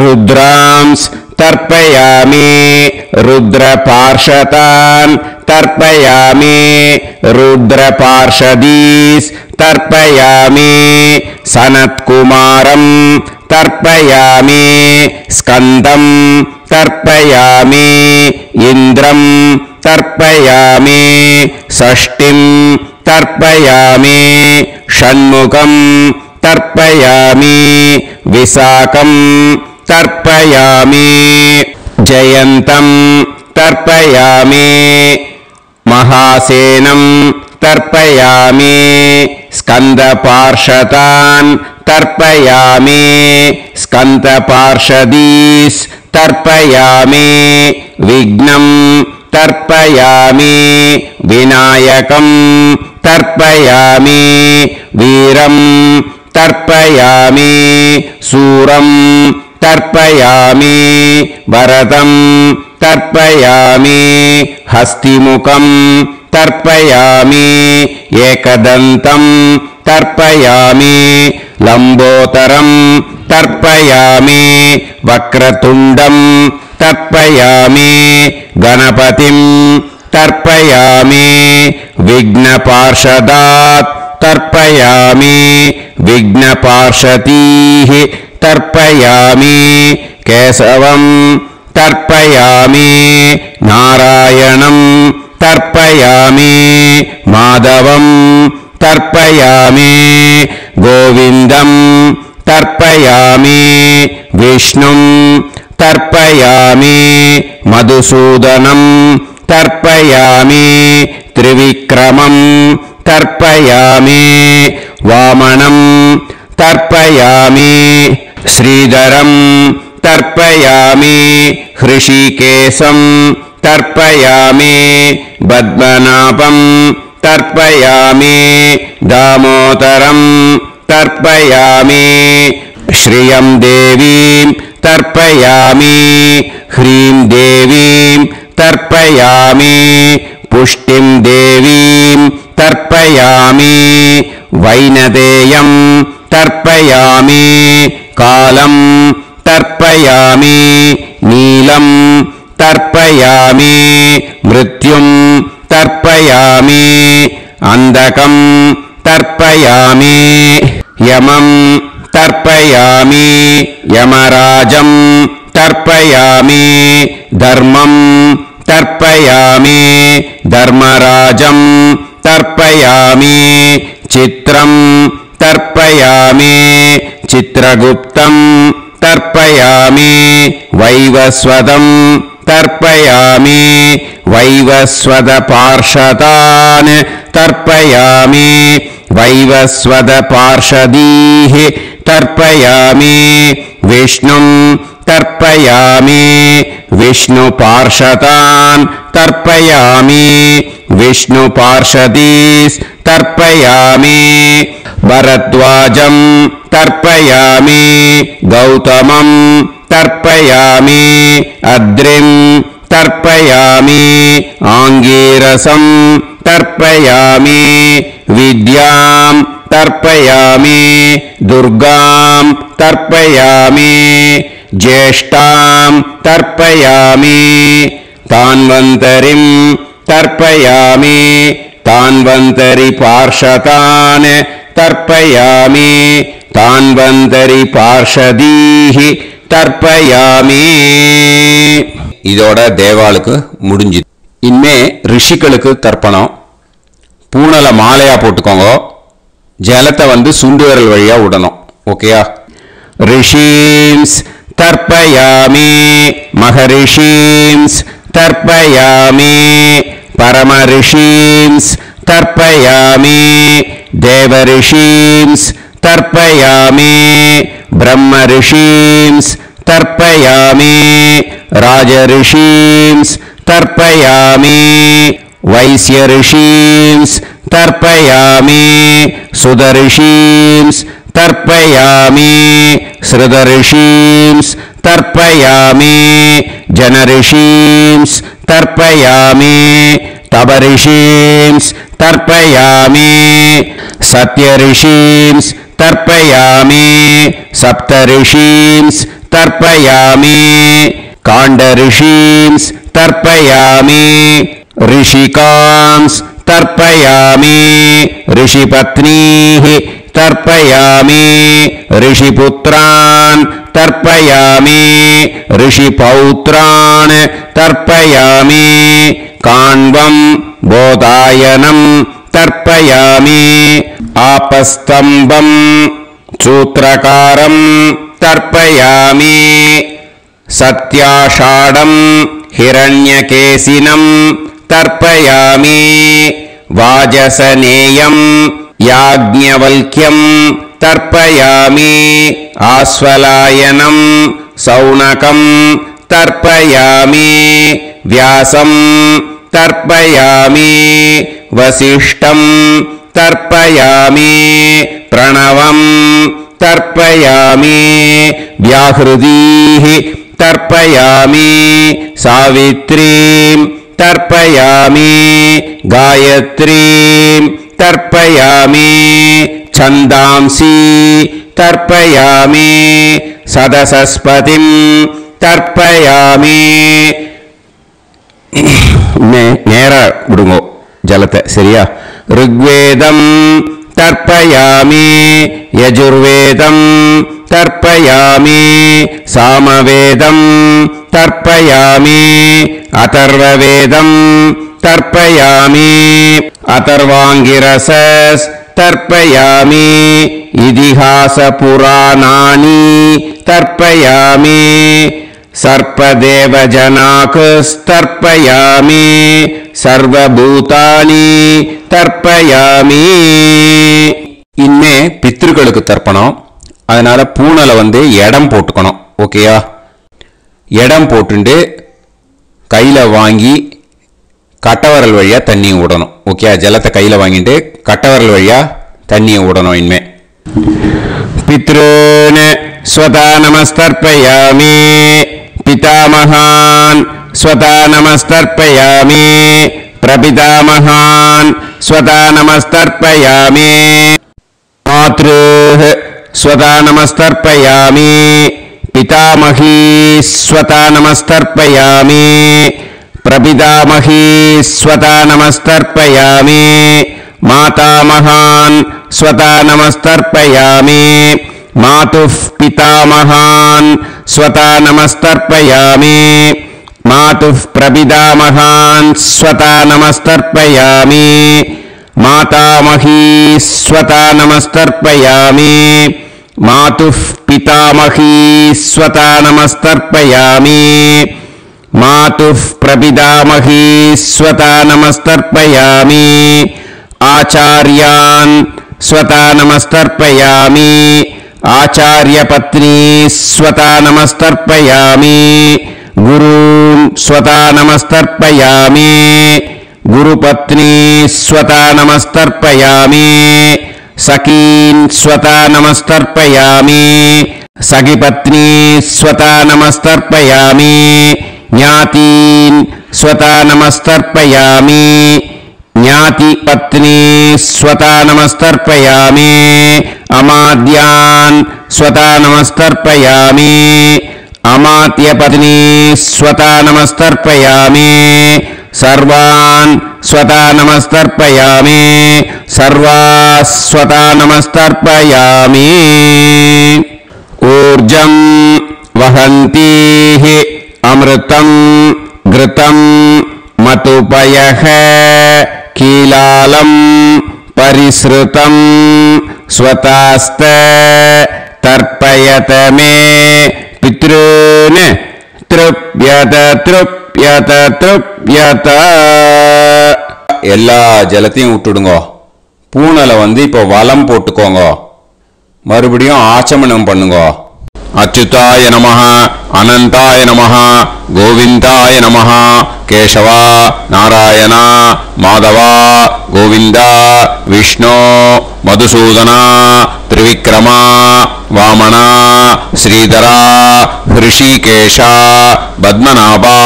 A: रुद्रांस् तर्पयामि रुद्रपार्षदान् तर्पयामि रुद्रपार्षदीस् तर्पयामि सनत्कुमारं तर्पयामि स्कन्दं तर्पयामि इन्द्रं तर्पयामि षष्टिं तर्पयामि षण्मुखं तर्पयामि विशाखं तर्पयामि जयन्तं तर्पयामि महासेनं तर्पयामि स्कन्दपार्षदान् तर्पयामि स्कन्दपार्षदीस् तर्पयामि विघ्नं तर्पयामि विनायकं तर्पयामि वीरं तर्पयामि सूरं तर्पयामि वरदं तर्पयामि हस्तिमुखं तर्पयामि एकदन्तं तर्पयामि लम्बोदरं तर्पयामि वक्रतुण्डं तर्पयामि गणपतिं तर्पयामि विघ्नपार्षदात् तर्पयामि विघ्नपार्षदीः तर्पयामि केशवं तर्पयामि नारायणं तर्पयामि माधवं तर्पयामि गोविन्दं तर्पयामि विष्णुं तर्पयामि मधुसूदनं तर्पयामि त्रिविक्रमं तर्पयामि वामनं तर्पयामि श्रीधरं तर्पयामि हृषीकेशं तर्पयामि पद्मनाभं तर्पयामि दामोदरं तर्पयामि श्रियं देवीं तर्पयामि ह्रीं देवीं तर्पयामि पुष्टिं देवीं तर्पयामि वैनदेयं तर्पयामि कालं तर्पयामि नीलं तर्पयामि मृत्युं तर्पयामि अन्धकं तर्पयामि यमं तर्पयामि यमराजं तर्पयामि धर्मं तर्पयामि धर्मराजं तर्पयामि चित्रं तर्पयामि चित्रगुप्तं तर्पयामि वैवस्वतं तर्पयामि वैवस्वतपार्षदान् तर्पयामि वैवस्वतपार्षदीः तर्पयामि विष्णुं तर्पयामि विष्णुपार्षदान् तर्पयामि विष्णुपार्षदीस् तर्पयामि भरद्वाजं तर्पयामि गौतमं तर्पयामि अद्रिं तर्पयामि आङ्गीरसं तर्पयामि विद्यां तर्पयामि दुर्गां तर्पयामि ज्येष्ठां तर्पयामि तान्वन्तरिं तर्पयामि तान्वन्तरिपार्षदान् तर्पयामि तान्वन्तरिपार्षदीः தர்ப்பயாமி. இதோட தேவாளுக்கு முடிஞ்சு. இனிமே ரிஷிகளுக்கு தர்ப்பணம். பூனலை மாலையா போட்டுக்கோங்க. ஜலத்தை சுண்டு விரல் வழியா விடணும். ஓகேயா? ரிஷீம்ஸ் தர்ப்பயாமி, மகரிஷீம்ஸ் தர்ப்பயாமி, பரமரிஷீம்ஸ் தர்ப்பயாமி, தேவரிஷீம்ஸ் तर्पयामि ब्रह्म ऋषींस् तर्पयामि राज ऋषींस् तर्पयामि वैश्य ऋषींस् तर्पयामि सुद ऋषींस् तर्पयामि श्रुत ऋषींस् तर्पयामि जन ऋषींस् तर्पयामि तप ऋषींस् तर्पयामि सत्य ऋषींस् तर्पयामि सप्त ऋषींस् तर्पयामि काण्ड ऋषींस् तर्पयामि ऋषिकांस् तर्पयामि ऋषिपत्नीः तर्पयामि ऋषिपुत्रान् तर्पयामि ऋषिपौत्रान् तर्पयामि काण्वं बोधायनं तर्पयामि आपस्तम्भं सूत्रकारं तर्पयामि सत्याषाढं हिरण्यकेशिनं तर्पयामि वाजसनेयं याज्ञवल्क्यं तर्पयामि आस्वलायनं सौनकं तर्पयामि व्यासं तर्पयामि वसिष्ठं तर्पयामि प्रणवं तर्पयामि व्याहृदीः तर्पयामि सावित्रीं तर्पयामि गायत्रीं तर्पयामि छन्दांसि तर्पयामि सदसस्पतिं तर्पयामि நேர விடுங்கோ ஜலத்தை சரியா ऋग्वेदं तर्पयामि यजुर्वेदं तर्पयामि सामवेदं तर्पयामि अथर्ववेदं तर्पयामि अथर्वाङ्गिरसस् तर्पयामि इतिहासपुराणानि तर्पयामि सर्पदेवजनाकस्तर्पयामि सर्वभूतानि तर्पयामि इनमे पितृகளுக்கு தர்ப்பணம் அதனால பூணல இடம் போட்டுக்கணும் ஓகேயா இடம் போட்டுண்டு கையில வாங்கி கட்டவரல் வழியா தண்ணி ஊடணும் ஓகேயா ஜலத்தை கையில வாங்கிட்டு கட்டவரல் வழியா தண்ணி ஊடணும் இன்மே पितॄन् स्वता नमस्तर्पयामि पितामहान् स्वता नमस्तर्पयामि प्रपितामहान् स्वता नमस्तर्पयामि मातृः स्वता नमस्तर्पयामि पितामही स्वता नमस्तर्पयामि प्रपितामही स्वता नमस्तर्पयामि मातामहान् स्वता नमस्तर्पयामि मातुः पितामहान् स्वता नमस्तर्पयामि मातुः प्रपितामहान् स्वता नमस्तर्पयामि मातामही स्वता नमस्तर्पयामि मातुः पितामही स्वता नमस्तर्पयामि मातुः प्रपितामही स्वता नमस्तर्पयामि आचार्यान् स्वता नमस्तर्पयामि आचार्यपत्नी स्वता नमस्तर्पयामि गुरून् स्वता नमस्तर्पयामि गुरुपत्नी स्वता नमस्तर्पयामि सखीन् स्वता नमस्तर्पयामि सखिपत्नी स्वता नमस्तर्पयामि ज्ञातीन् स्वता नमस्तर्पयामि ज्ञातिपत्नी स्वता नमस्तर्पयामि अमाद्यान् स्वता नमस्तर्पयामि अमात्यपत्नी स्वता नमस्तर्पयामि सर्वान् स्वता नमस्तर्पयामि सर्वाः स्वता नमस्तर्पयामि ऊर्जं वहन्तीः अमृतं घृतं मतुपयः कीलालं परिसृतं स्वतास्त तर्पयत मे पितॄन् तृप्यत तृप्यत तृप्यत எல்லா ஜலத்தையும் விட்டுடுங்க பூணல இப்போ வலம் போட்டுக்கோங்க மறுபடியும் ஆச்சமனம் பண்ணுங்க. அச்சுதாய நமஹ, அனந்தாய நமஹ, கோவிந்தாய நமஹ, கேசவா, நாராயணா, மாதவா, கோவிந்தா, விஷ்ணு, மதுசூதனா, திரிவிக்ரமா, வாமனா, ஸ்ரீதரா, ரிஷிகேஷா, பத்மநாபா,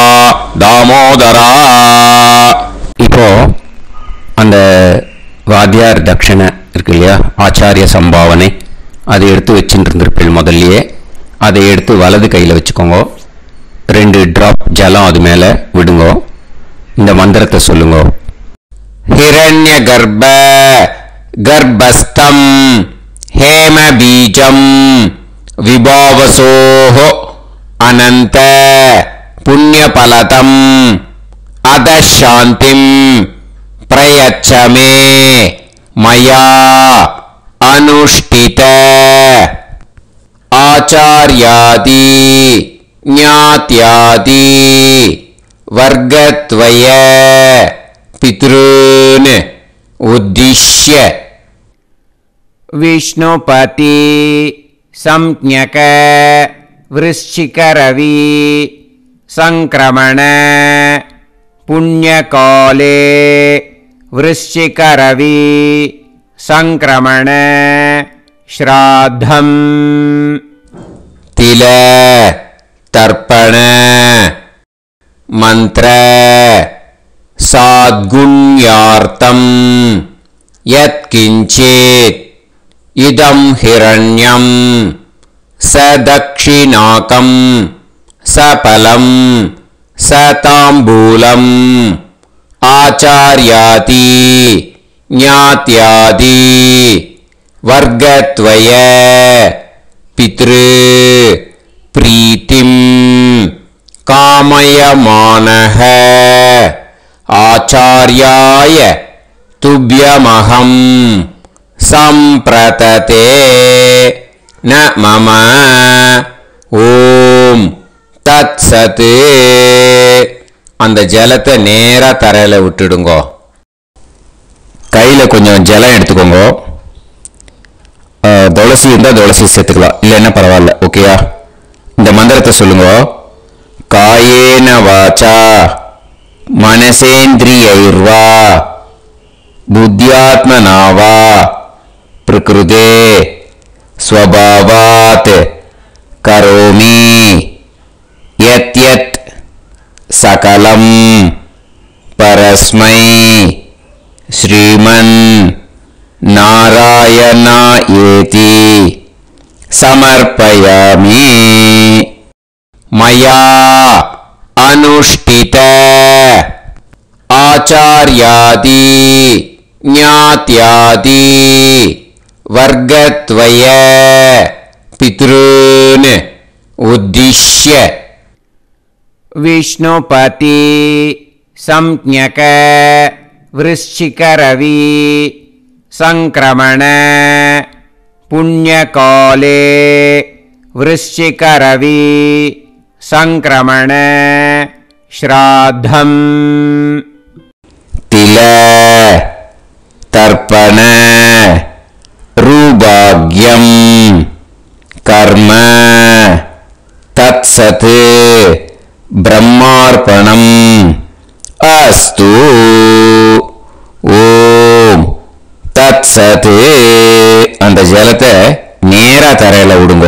A: தாமோதரா. இப்போ அந்த வாத்தியார் தட்சணை இருக்கு இல்லையா, ஆச்சாரிய சம்பாவனை, அதை எடுத்து வச்சுட்டு இருந்திருப்பேன் முதல்லையே. அதை எடுத்து வலது கையில் வச்சுக்கோங்க. 2 டிராப் ஜலம் அது மேலே விடுங்க. இந்த மந்திரத்தை சொல்லுங்க. ஹிரண்ய கர்ப்ப கர்ப்பஸ்தம் ஹேம பீஜம் விபாவசோஹோ அனந்த புண்ணியபலதம் அதசாந்திம் பிரயச்சமே மயா அனுஷ்டித ஆச்சார்யாதி ஞாத்யாதி வர்க்கத்வய பித்ருன் உத்திஷ்ய விஷ்ணுபதி சம்ஞக விருச்சிகரவி சங்கிரமண புண்ணியகாலே விருச்சிகரவி சங்கிரமண ஸ்ராத்தம் தில தர்ப்பண மந்திர சாத்குண்யார்த்தம் யத்கிஞ்சித் இதம் ஹிரண்யம் சதக்ஷிணாகம் சபலம் சதாம்பூலம் ஆச்சார்யாதி ஞாத்யாதி வர்க்கத்வய பித்ரு பிரீத்திம் காமயமானஹ ஆச்சார்யாய துப்யமஹம் சம்பிரததே ந மம ஓம் தத் சத். அந்த ஜலத்தை நேரா தரையில விட்டுடுங்க. கையில கொஞ்சம் ஜலம் எடுத்துக்கோங்க. துளசி இருந்தால் துளசி சேர்த்துக்கலாம், இல்லைன்னா பரவாயில்ல. ஓகேயா? இந்த மந்திரத்தை சொல்லுங்க. காயேன வாச்சா மனசேந்திரியைர்வா புத்தியாத்மனாவா பிரகிருதே ஸ்வபாவாத் கரோமி யத் யத் சகலம் பரஸ்மை ஸ்ரீமன் நாராயணா ஏதி சமர்ப்பயாமி. மயா அனுஷ்டித ஆச்சார்யாதி ஞாத்யாதி வர்க்கத்வய பித்ருன் உத்திஷ்ய விஷ்ணுபதி சம்ஞக விருச்சிகரவி சங்கிரமண புண்ணியகாலே விருச்சிகரவி சங்கிரமண ஸ்ராத்தம் தில தர்ப்பண ரூபாக்யம் கர்ம தத் சத் பிரம்மார்ப்பணம் அஸ்து. ஓம் தத் சத். அந்த ஜலத்தை நேரா தரையில விடுங்க.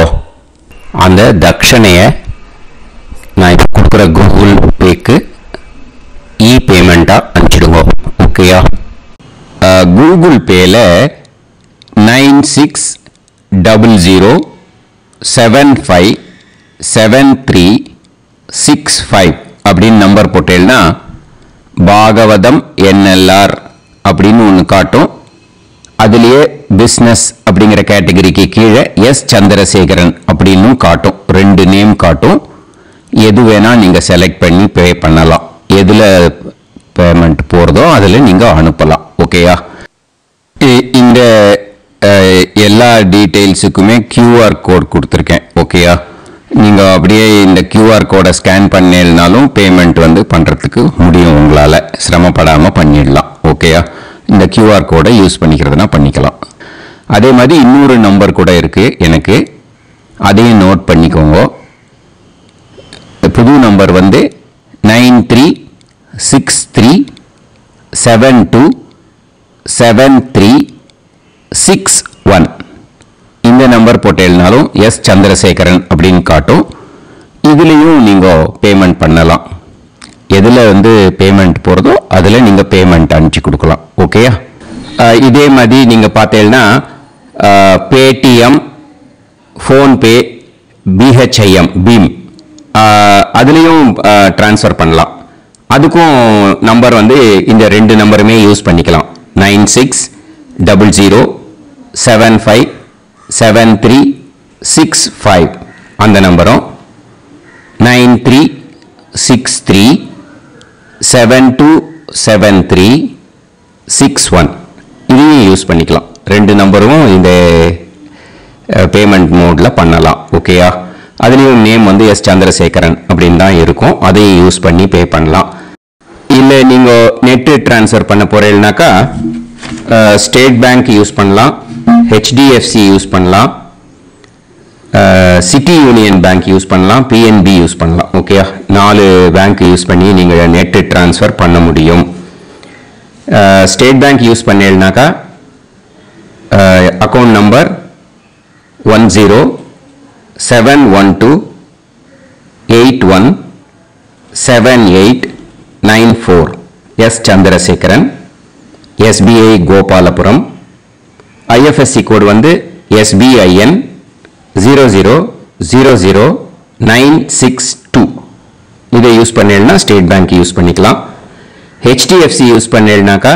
A: அந்த தட்சணையை நான் இப்போ கொடுக்குற கூகுள் பேக்கு பேமெண்ட்டாக அனுப்பிச்சிடுங்க. ஓகேயா? கூகுள் பேல 9600757365 அப்படின்னு நம்பர் போட்டேன்னா பாகவதம் NLR அப்படின்னு ஒன்று காட்டும். அதுலேயே பிஸ்னஸ் அப்படிங்கிற கேட்டகரிக்கு கீழே எஸ் சந்திரசேகரன் அப்படின்னு காட்டும். 2 நேம் காட்டும். எது வேணால் நீங்கள் செலக்ட் பண்ணி பே பண்ணலாம். எதில் பேமெண்ட் போகிறதோ அதில் நீங்கள் அனுப்பலாம். ஓகேயா? இந்த எல்லா டீட்டெயில்ஸுக்குமே QR கோட் கொடுத்துருக்கேன். ஓகேயா? நீங்கள் அப்படியே இந்த QR கோடை ஸ்கேன் பண்ணினாலும் பேமெண்ட் பண்ணுறதுக்கு முடியும். உங்களால் சிரமப்படாமல் பண்ணிடலாம். ஓகேயா? இந்த QR கோடை யூஸ் பண்ணிக்கிறதுனா பண்ணிக்கலாம். அதே மாதிரி இன்னொரு நம்பர் கூட இருக்குது எனக்கு, அதையும் நோட் பண்ணிக்கோங்க. புது நம்பர் வந்து 9363727361. இந்த நம்பர் போட்டேனாலும் எஸ் சந்திரசேகரன் அப்படின்னு காட்டும். இதுலேயும் நீங்கள் பேமெண்ட் பண்ணலாம். எதில் வந்து பேமெண்ட் போகிறதோ அதில் நீங்கள் பேமெண்ட் அனுப்பிச்சி கொடுக்கலாம். ஓகேயா? இதே மாதிரி நீங்கள் பார்த்தீங்கன்னா பேடிஎம், ஃபோன்பே, பிஹெச்ஐஎம், பீம் அதுலேயும் ட்ரான்ஸ்ஃபர் பண்ணலாம். அதுக்கும் நம்பர் வந்து இந்த 2 நம்பருமே யூஸ் பண்ணிக்கலாம். 9600757365 அந்த நம்பரும், 9363727361 இதையும் யூஸ் பண்ணிக்கலாம். 2 நம்பரும் இந்த பேமெண்ட் மோடில் பண்ணலாம். ஓகேயா? அதுலேயும் நேம் வந்து எஸ் சந்திரசேகரன் அப்படின்னு தான் இருக்கும். அதையும் யூஸ் பண்ணி பே பண்ணலாம். இல்லை நீங்கள் நெட்டு ட்ரான்ஸ்ஃபர் பண்ண போகிறீங்கனாக்கா ஸ்டேட் பேங்க் யூஸ் பண்ணலாம், ஹெச்டிஎஃப்சி யூஸ் பண்ணலாம், சிட்டி யூனியன் பேங்க் யூஸ் பண்ணலாம், பிஎன்பி யூஸ் பண்ணலாம். ஓகேயா? 4 பேங்க் யூஸ் பண்ணி நீங்கள் நெட்டு ட்ரான்ஸ்ஃபர் பண்ண முடியும். ஸ்டேட் பேங்க் யூஸ் பண்ணீங்கனாக்கா account number 1071281789 S Chandrasekaran, SBI Gopalapuram. IFSC code வந்து SBIN 0000962. இதை யூஸ் பண்ணீங்கன்னா ஸ்டேட் பேங்க் யூஸ் பண்ணிக்கலாம். ஹெச்டிஎஃப்சி யூஸ் பண்ணீங்கன்னாக்கா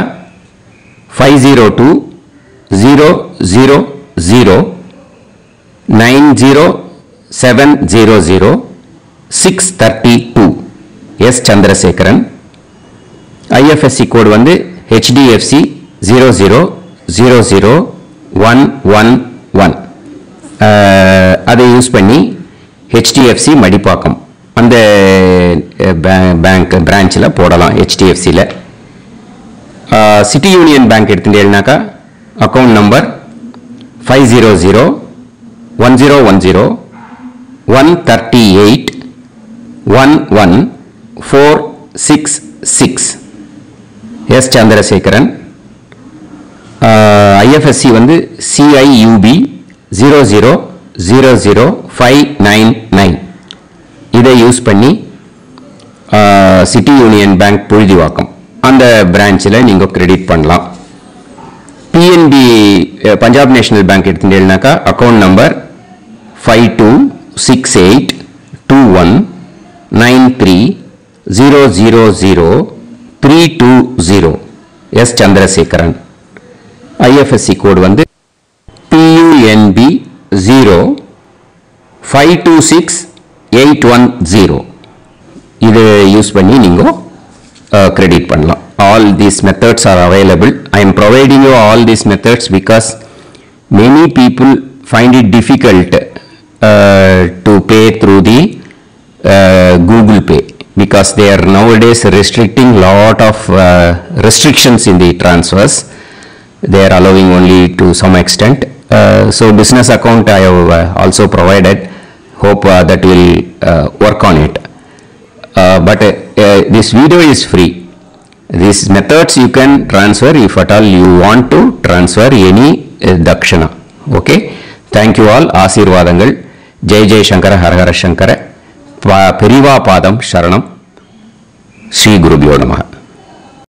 A: 50200907000632 எஸ் சந்திரசேகரன். ஐஎஃப்எஸ்சி கோடு வந்து HDFC 0000111. அதை யூஸ் பண்ணி HDFC மடிப்பாக்கம் அந்த பேங்க் பிரான்ச்சில் போடலாம். HDFCயில் சிட்டி யூனியன் பேங்க் எடுத்துட்டேன்னாக்கா account number 5001010381146 S Chandrasekaran. IFSC வந்து CIUB 0000599. இதை யூஸ் பண்ணி சிட்டி யூனியன் பேங்க் புழுதிவாக்கம் அந்த பிரான்ச்சில் நீங்கள் கிரெடிட் பண்ணலாம். பிஎன்பி பஞ்சாப் நேஷனல் பேங்க் எடுத்துட்டேன்னாக்கா account number 52682193000320 S Chandrasekaran. IFSC code வந்து PUNB 0526810. இதை யூஸ் பண்ணி நீங்கள் கிரெடிட் பண்ணலாம். All these methods are available. I am providing you all these methods because many people find it difficult to pay through the Google Pay because they are nowadays restricting lot of restrictions in the transfers. They are allowing only to some extent. So business account I have also provided. Hope that will work on it. But this video is free. These methods you can transfer if at all you want to transfer any dakshana. Okay. Thank you all. ஆசீர்வாதங்கள். ஜெய் ஜெய் சங்கர ஹர ஹர சங்கர. பெரிவா பாதம் சரணம். ஸ்ரீ குருபியோ நமஹ.